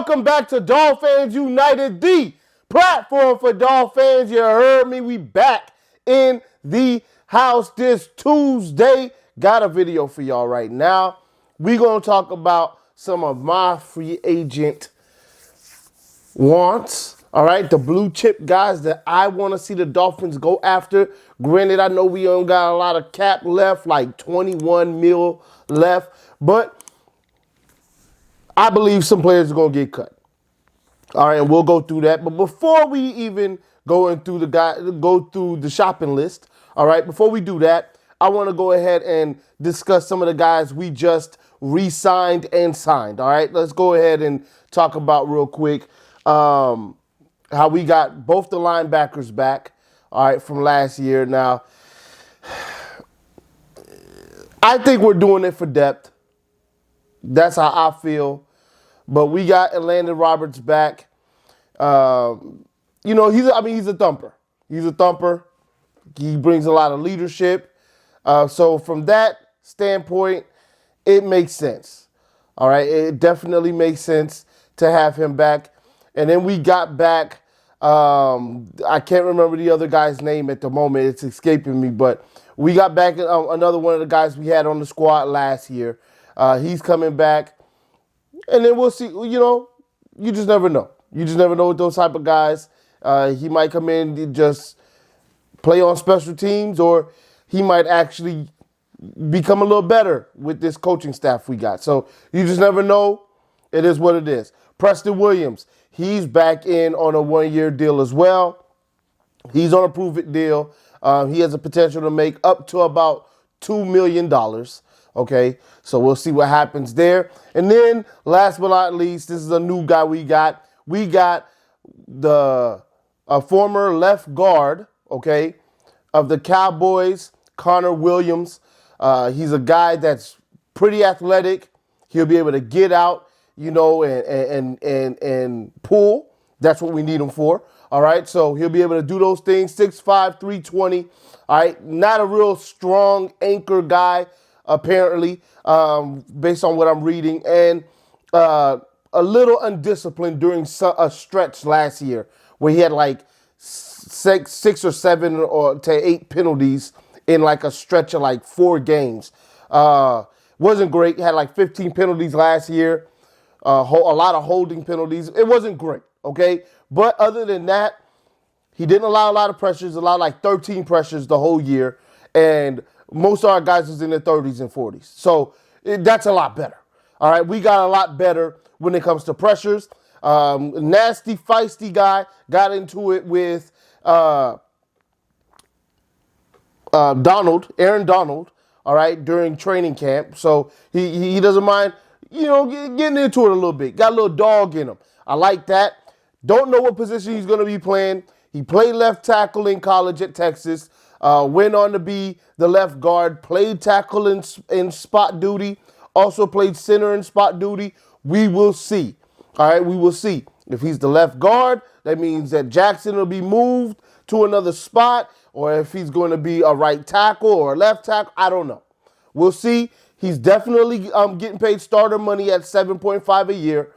Welcome back to Dolphins United, the platform for Dolphins. You heard me. We back in the house this Tuesday. Got a video for y'all right now. We're going to talk about some of my free agent wants. All right, the blue chip guys that I want to see the Dolphins go after. Granted, I know we only got a lot of cap left, like 21 mil left, but I believe some players are going to get cut. All right, and we'll go through that. But before we even go through the shopping list, all right, before we do that, I want to go ahead and discuss some of the guys we just re-signed and signed. All right, let's go ahead and talk about real quick how we got both the linebackers back, all right, from last year. Now, I think we're doing it for depth. That's how I feel. But we got Landon Roberts back. He's a thumper. He's a thumper. He brings a lot of leadership. So from that standpoint, it makes sense. All right, it definitely makes sense to have him back. And then we got back, I can't remember the other guy's name at the moment. It's escaping me. But we got back another one of the guys we had on the squad last year. He's coming back. And then we'll see. You just never know. You just never know with those type of guys. He might come in and just play on special teams, or he might actually become a little better with this coaching staff we got. So you just never know. It is what it is. Preston Williams, he's back in on a one-year deal as well. He's on a prove-it deal. He has a potential to make up to about $2 million. Okay, so we'll see what happens there. And then, last but not least, this is a new guy we got. We got the former left guard, okay, of the Cowboys, Connor Williams. He's a guy that's pretty athletic. He'll be able to get out, and pull. That's what we need him for. All right, so he'll be able to do those things. 6'5", 320. All right, not a real strong anchor guy, apparently, based on what I'm reading, and a little undisciplined during a stretch last year where he had like six or seven or to 8 penalties in like a stretch of like 4 games. Wasn't great. He had like 15 penalties last year, a lot of holding penalties. It wasn't great, okay? But other than that, he didn't allow a lot of pressures, allowed like 13 pressures the whole year, and most of our guys was in their 30s and 40s. So that's a lot better. All right, we got a lot better when it comes to pressures. Nasty, feisty guy, got into it with Aaron Donald, all right, during training camp. So he doesn't mind, getting into it a little bit. Got a little dog in him. I like that. Don't know what position he's going to be playing. He played left tackle in college at Texas. Went on to be the left guard, played tackle in spot duty, also played center in spot duty. We will see. All right, we will see. If he's the left guard, that means that Jackson will be moved to another spot, or if he's going to be a right tackle or a left tackle, I don't know. We'll see. He's definitely getting paid starter money at $7.5 a year.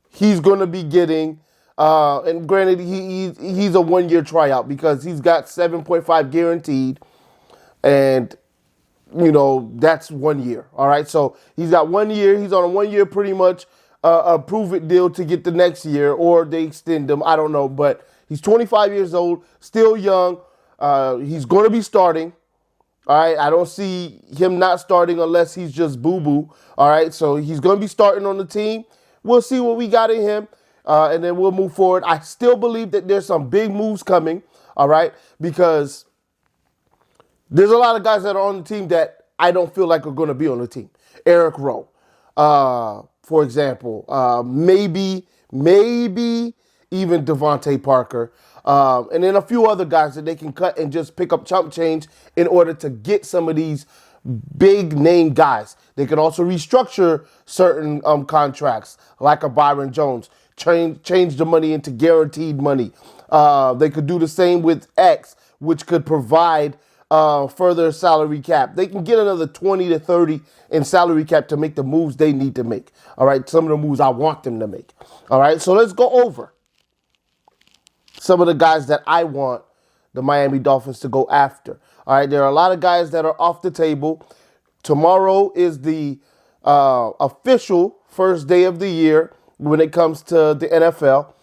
He's going to be getting... and granted, he's a one-year tryout because he's got 7.5 guaranteed, and that's 1 year. All right, so he's got 1 year. He's on a 1 year, pretty much a prove-it deal to get the next year, or they extend him. I don't know, but he's 25 years old, still young. He's going to be starting. All right, I don't see him not starting unless he's just boo-boo. All right, so he's going to be starting on the team. We'll see what we got in him. And then we'll move forward. I still believe that there's some big moves coming, all right, because there's a lot of guys that are on the team that I don't feel like are going to be on the team. Eric Rowe, for example, maybe even Devontae Parker, and then a few other guys that they can cut and just pick up chump change in order to get some of these big name guys. They can also restructure certain contracts like a Byron Jones. Change the money into guaranteed money. They could do the same with X, which could provide further salary cap. They can get another 20 to 30 in salary cap to make the moves they need to make. All right, some of the moves I want them to make. All right, so let's go over some of the guys that I want the Miami Dolphins to go after. All right, there are a lot of guys that are off the table. Tomorrow is the official first day of the year when it comes to the NFL.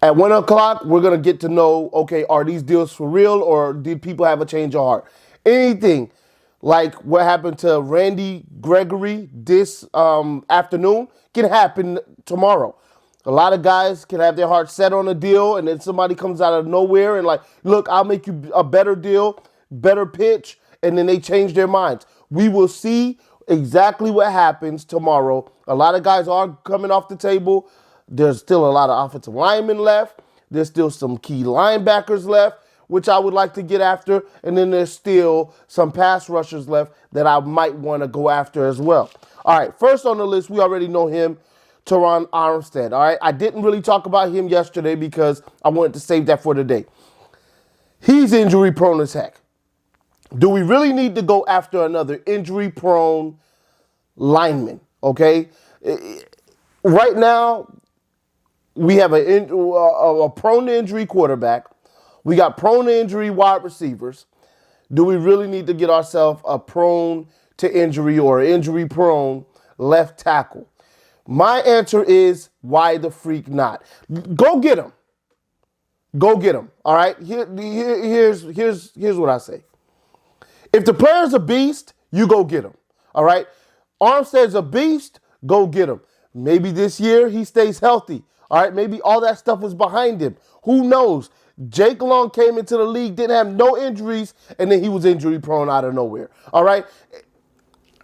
At 1 o'clock, we're going to get to know, okay, are these deals for real or did people have a change of heart? Anything like what happened to Randy Gregory this afternoon can happen tomorrow. A lot of guys can have their heart set on a deal and then somebody comes out of nowhere and like, look, I'll make you a better deal, better pitch, and then they change their minds. We will see exactly what happens tomorrow. A lot of guys are coming off the table. There's still a lot of offensive linemen left. There's still some key linebackers left, which I would like to get after. And then there's still some pass rushers left that I might want to go after as well. All right, first on the list, we already know him, Tehran Armstead. All right, I didn't really talk about him yesterday because I wanted to save that for today. He's injury prone as heck. Do we really need to go after another injury prone lineman? Okay, right now, we have a prone to injury quarterback. We got prone to injury wide receivers. Do we really need to get ourselves a prone to injury or injury prone left tackle? My answer is, why the freak not? Go get him. Go get him. All right. Here's what I say. If the player's a beast, you go get him. All right. Armstead's a beast. Go get him. Maybe this year he stays healthy. All right, maybe all that stuff was behind him. Who knows? Jake Long came into the league, didn't have no injuries, and then he was injury prone out of nowhere. All right?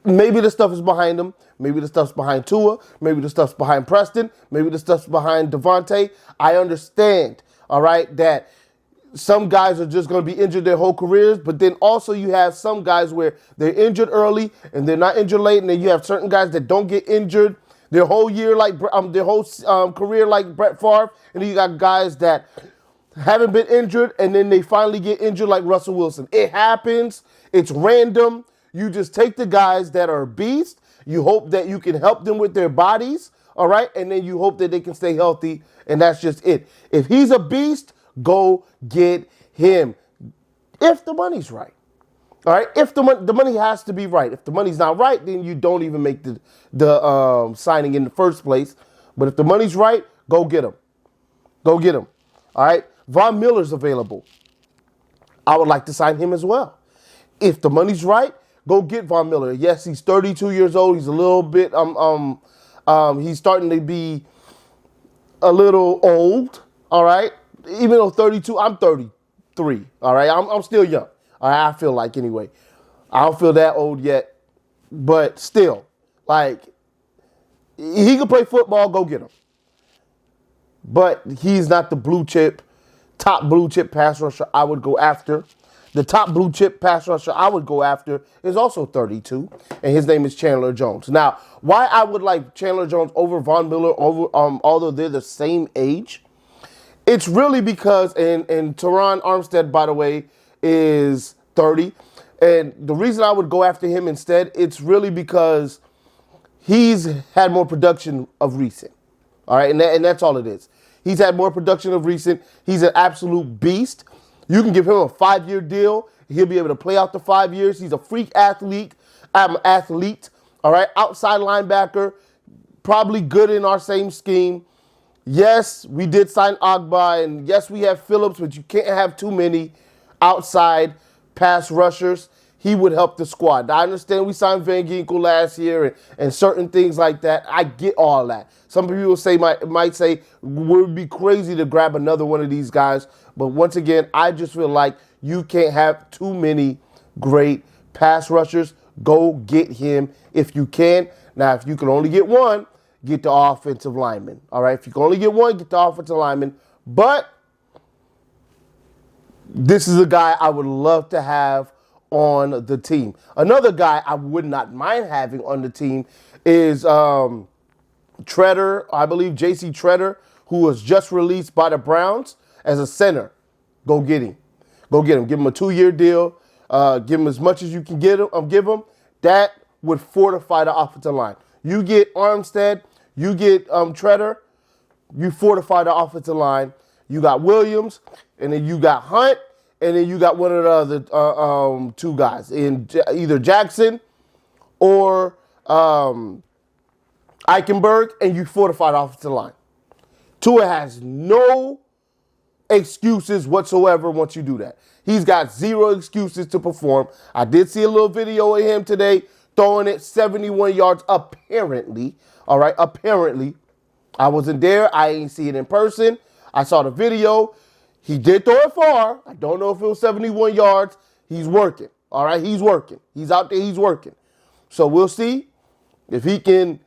Maybe the stuff is behind him. Maybe the stuff's behind Tua. Maybe the stuff's behind Preston. Maybe the stuff's behind Devontae. I understand, all right, that some guys are just going to be injured their whole careers, but then also you have some guys where they're injured early and they're not injured late, and then you have certain guys that don't get injured their whole year, like their whole career, like Brett Favre, and then you got guys that haven't been injured, and then they finally get injured, like Russell Wilson. It happens. It's random. You just take the guys that are beasts. You hope that you can help them with their bodies, all right, and then you hope that they can stay healthy, and that's just it. If he's a beast, go get him. If the money's right. All right, if the money has to be right. If the money's not right, then you don't even make the signing in the first place. But if the money's right, go get him. Go get him. All right, Von Miller's available. I would like to sign him as well. If the money's right, go get Von Miller. Yes, he's 32 years old. He's a little bit he's starting to be a little old. All right, even though 32, I'm 33. All right, I'm still young. I feel like, anyway. I don't feel that old yet. But still, like, he can play football, go get him. But he's not the top blue chip pass rusher I would go after. The top blue chip pass rusher I would go after is also 32, and his name is Chandler Jones. Now, why I would like Chandler Jones over Von Miller, although they're the same age, it's really because, and Tehran Armstead, by the way, is 30. And the reason I would go after him instead, it's really because he's had more production of recent. All right, and that's all it is. He's had more production of recent. He's an absolute beast. You can give him a 5-year deal. He'll be able to play out the 5 years. He's a freak athlete. All right, outside linebacker, probably good in our same scheme. Yes, we did sign Agba, and yes, we have Phillips, but you can't have too many outside pass rushers. He would help the squad. I understand we signed Van Ginkel last year and certain things like that. I get all that. Some people might say it would be crazy to grab another one of these guys. But once again, I just feel like you can't have too many great pass rushers. Go get him if you can. Now, if you can only get one, get the offensive lineman. All right, if you can only get one, get the offensive lineman. But this is a guy I would love to have on the team. Another guy I would not mind having on the team is Treader, I believe J.C. Treader, who was just released by the Browns as a center. Go get him. Go get him. Give him a 2-year deal. Give him as much as you can give him. That would fortify the offensive line. You get Armstead, you get Treader, you fortify the offensive line. You got Williams, and then you got Hunt, and then you got one of the other two guys in either Jackson or Eichenberg, and you fortify the offensive line. Tua has no excuses whatsoever once you do that. He's got zero excuses to perform. I did see a little video of him today throwing it 71 yards apparently. All right, apparently. I wasn't there. I ain't see it in person. I saw the video. He did throw it far. I don't know if it was 71 yards. He's working. All right, he's working. He's out there. He's working. So we'll see if he can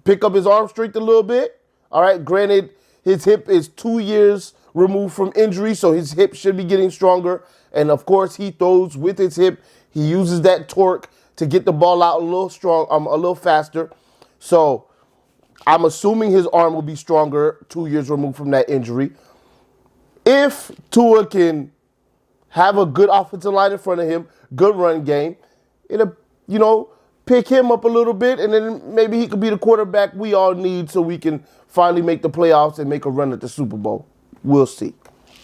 pick up his arm strength a little bit. All right, granted, his hip is 2 years removed from injury, so his hip should be getting stronger. And, of course, he throws with his hip. He uses that torque to get the ball out a little faster. So I'm assuming his arm will be stronger 2 years removed from that injury. If Tua can have a good offensive line in front of him, good run game, it'll, pick him up a little bit, and then maybe he could be the quarterback we all need so we can finally make the playoffs and make a run at the Super Bowl. We'll see.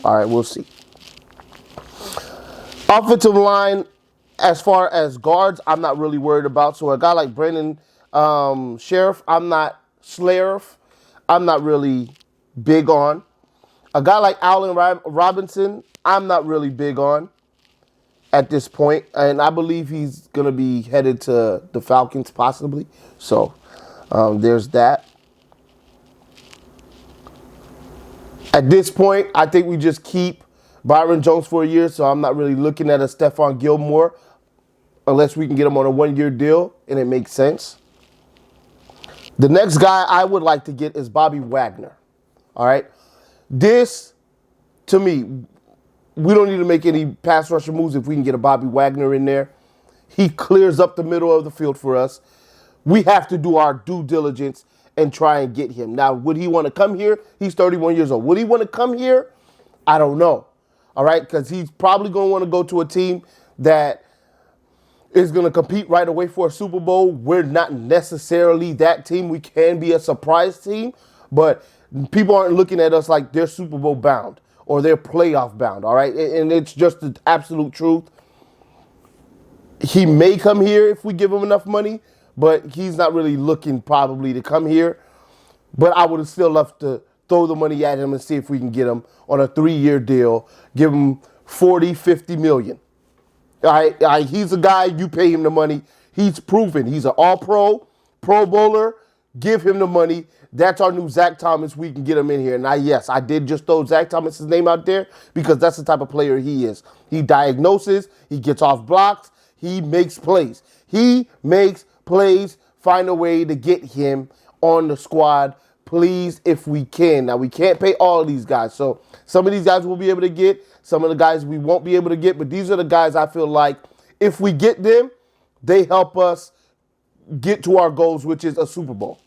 All right, we'll see. Offensive line, as far as guards, I'm not really worried about. So a guy like Brandon Sheriff, I'm not really big on. A guy like Allen Robinson, I'm not really big on at this point. And I believe he's going to be headed to the Falcons possibly. So there's that. At this point, I think we just keep Byron Jones for a year. So I'm not really looking at a Stephon Gilmore unless we can get him on a 1-year deal and it makes sense. The next guy I would like to get is Bobby Wagner. All right. This, to me, we don't need to make any pass rusher moves if we can get a Bobby Wagner in there. He clears up the middle of the field for us. We have to do our due diligence and try and get him. Now, would he want to come here? He's 31 years old. Would he want to come here? I don't know. All right, because he's probably going to want to go to a team that is going to compete right away for a Super Bowl. We're not necessarily that team. We can be a surprise team, but people aren't looking at us like they're Super Bowl bound or they're playoff bound, all right? And it's just the absolute truth. He may come here if we give him enough money, but he's not really looking probably to come here. But I would still love to throw the money at him and see if we can get him on a 3-year deal, give him 40, 50 million. All right, he's a guy, you pay him the money. He's proven. He's an all-pro, Pro Bowler. Give him the money. That's our new Zack Thomas. We can get him in here. Now, yes, I did just throw Zack Thomas' name out there because that's the type of player he is. He diagnoses. He gets off blocks. He makes plays. He makes plays. Find a way to get him on the squad, please, if we can. Now, we can't pay all of these guys. So some of these guys we'll be able to get. Some of the guys we won't be able to get. But these are the guys I feel like if we get them, they help us get to our goals, which is a Super Bowl.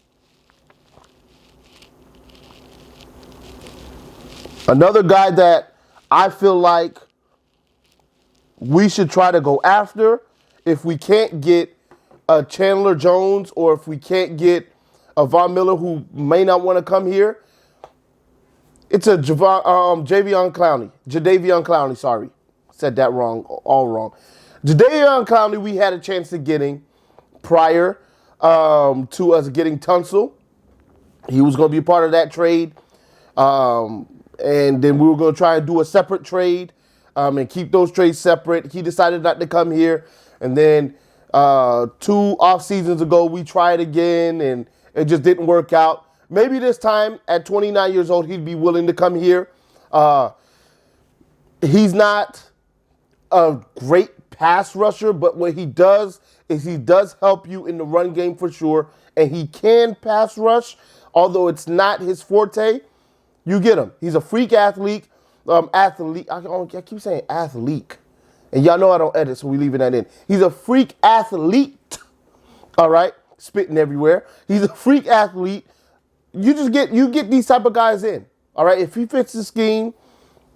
Another guy that I feel like we should try to go after, if we can't get a Chandler Jones or if we can't get a Von Miller who may not want to come here, it's a Jadeveon Clowney, sorry. Said that wrong, all wrong. Jadeveon Clowney, we had a chance of getting prior to us getting Tunsil. He was going to be a part of that trade. And then we were going to try and do a separate trade and keep those trades separate. He decided not to come here. And then 2 off seasons ago, we tried again, and it just didn't work out. Maybe this time, at 29 years old, he'd be willing to come here. He's not a great pass rusher, but what he does is he does help you in the run game for sure. And he can pass rush, although it's not his forte. You get him. He's a freak athlete. I keep saying athlete. And y'all know I don't edit, so we leaving that in. He's a freak athlete. All right? Spitting everywhere. He's a freak athlete. You get these type of guys in. All right? If he fits the scheme,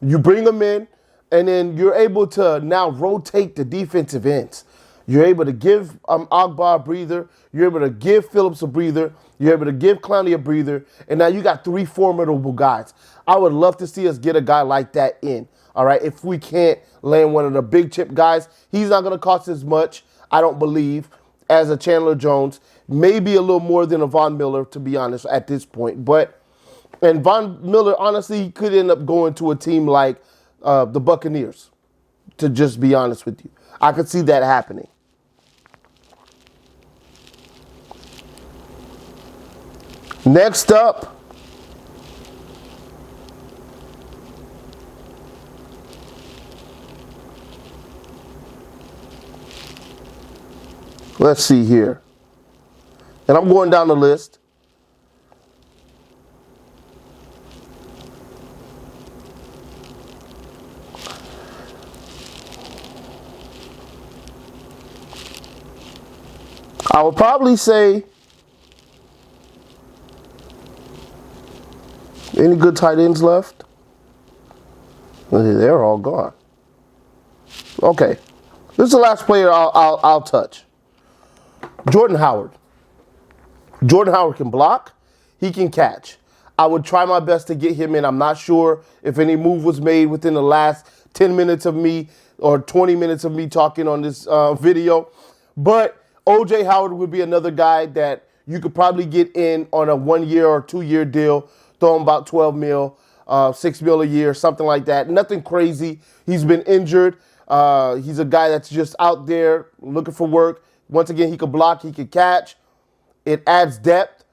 you bring him in, And then you're able to now rotate the defensive ends. You're able to give Agba a breather. You're able to give Phillips a breather. You're able to give Clowney a breather. And now you got 3 formidable guys. I would love to see us get a guy like that in. All right, if we can't land one of the big chip guys, he's not going to cost as much, I don't believe, as a Chandler Jones. Maybe a little more than a Von Miller, to be honest, at this point. And Von Miller, honestly, could end up going to a team like the Buccaneers, to just be honest with you. I could see that happening. Next up, let's see here. And I'm going down the list. I would probably say, any good tight ends left? They're all gone. Okay, this is the last player I'll touch. Jordan Howard. Jordan Howard can block. He can catch. I would try my best to get him in. I'm not sure if any move was made within the last 10 minutes of me or 20 minutes of me talking on this video. But O.J. Howard would be another guy that you could probably get in on a 1-year or 2-year deal, throw him about 12 mil, 6 mil a year, something like that. Nothing crazy. He's been injured. He's a guy that's just out there looking for work. Once again, he can block, he can catch. It adds depth.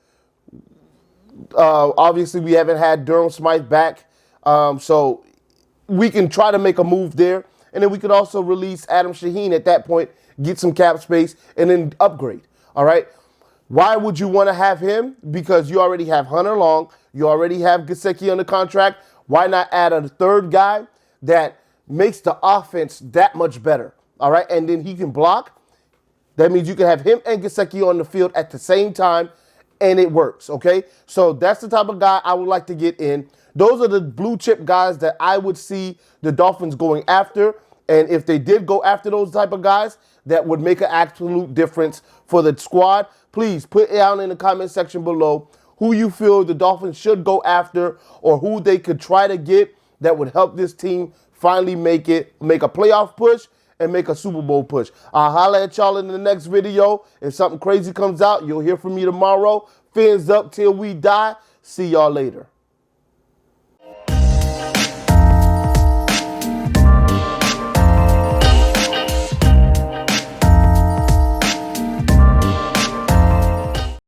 Obviously, we haven't had Durham Smythe back, so we can try to make a move there. And then we could also release Adam Shaheen at that point, get some cap space, and then upgrade. All right? Why would you want to have him? Because you already have Hunter Long. You already have Gesicki under contract. Why not add a third guy that makes the offense that much better? All right? And then he can block. That means you can have him and Gesicki on the field at the same time, and it works, okay? So that's the type of guy I would like to get in. Those are the blue chip guys that I would see the Dolphins going after. And if they did go after those type of guys, that would make an absolute difference for the squad. Please put down in the comment section below who you feel the Dolphins should go after or who they could try to get that would help this team finally make a playoff push and make a Super Bowl push. I'll holler at y'all in the next video. If something crazy comes out, you'll hear from me tomorrow. Fins up till we die. See y'all later.